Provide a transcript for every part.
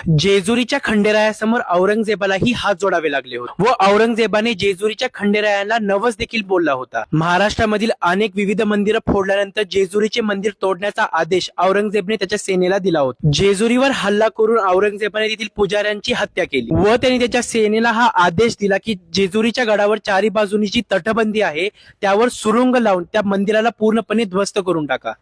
जेजुरीच्या खंडेरायासमोर औरंगजेबालाही हात जोडावे लागले होते व औरंगजेबाने जेजुरीच्या खंडेरायाला नवस देखील बोलला होता। महाराष्ट्रामधील अनेक विविध मंदिरं फोडल्यानंतर जेजुरीचे मंदिर तोडण्याचा आदेश औरंगजेबने त्याच्या सेनेला दिला होता। जेजुरीवर हल्ला करून औरंगजेबाने तेथील पुजाऱ्यांची हत्या केली व त्यांनी त्याच्या सेनेला हा आदेश दिला की जेजुरीच्या गडावर चारी बाजूनी जी तटबंदी आहे त्यावर सुरुंग लावून त्या मंदिराला पूर्णपणे ध्वस्त करून टाका।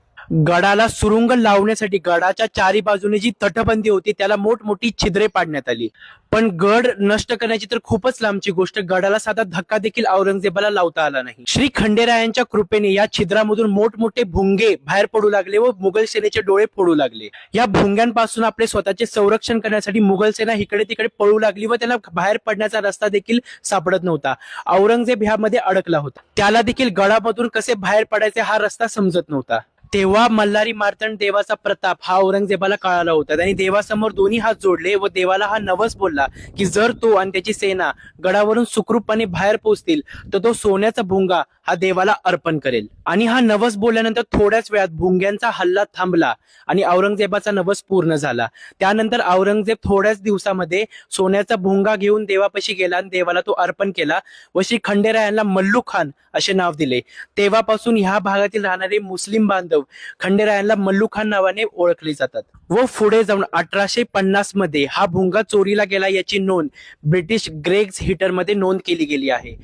गडाला सुरुंग लावण्यासाठी गडाच्या चारी बाजूने जी तटबंदी होती त्याला मोठमोठी छिद्रे पाडण्यात आली, पण गड नष्ट करण्याची तर खूपच लांबची गोष्ट, गडाला साधा धक्का देखील औरंगजेबाला लावता आला नाही। श्री खंडेरायांच्या कृपेने या छिद्रामधून मोठमोठे भुंगे बाहेर पडू लागले व मुघल सेनेचे डोळे फोडू लागले। या भुंग्यांपासून आपले स्वतःचे संरक्षण करण्यासाठी मुघल सेना इकडे तिकडे पळू लागली व त्याला बाहेर पडण्याचा रस्ता देखील सापडत नव्हता। औरंगजेब ह्यामध्ये अडकला होता, त्याला देखील गडामधून कसे बाहेर पडायचे हा रस्ता समजत नव्हता। तेव्हा मल्हारी मार्तंड देवाचा प्रताप हा औरंगजेबाला कळाला होता। त्यांनी देवासमोर दोन्ही हात जोडले व देवाला हा नवस बोलला की जर तो आणि त्याची सेना गडावरून सुखरूपपणे बाहेर पोहोचतील तर तो सोन्याचा भुंगा हा देवाला अर्पण करेल। आणि हा नवस बोलल्यानंतर थोड्याच वेळात भुंग्यांचा हल्ला थांबला आणि औरंगजेबाचा नवस पूर्ण झाला। त्यानंतर औरंगजेब थोड्याच दिवसामध्ये सोन्याचा भुंगा घेऊन देवापाशी गेला आणि देवाला तो अर्पण केला व श्री खंडेरायांना मल्लू खान असे नाव दिले। तेव्हापासून ह्या भागातील राहणारे मुस्लिम बांधव खंडेरायांना मल्लू खान नावाने ओळखले जातात व पुढे जाऊन 1850 मध्ये हा भुंगा चोरीला गेला याची नोंद ब्रिटिश ग्रेग्स हिटर मध्ये नोंद केली गेली आहे।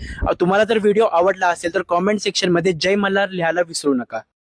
तुम्हाला जर व्हिडिओ आवडला असेल तर कॉमेंट सेक्शन मध्ये जय मल्हार लिहायला विसरू नका।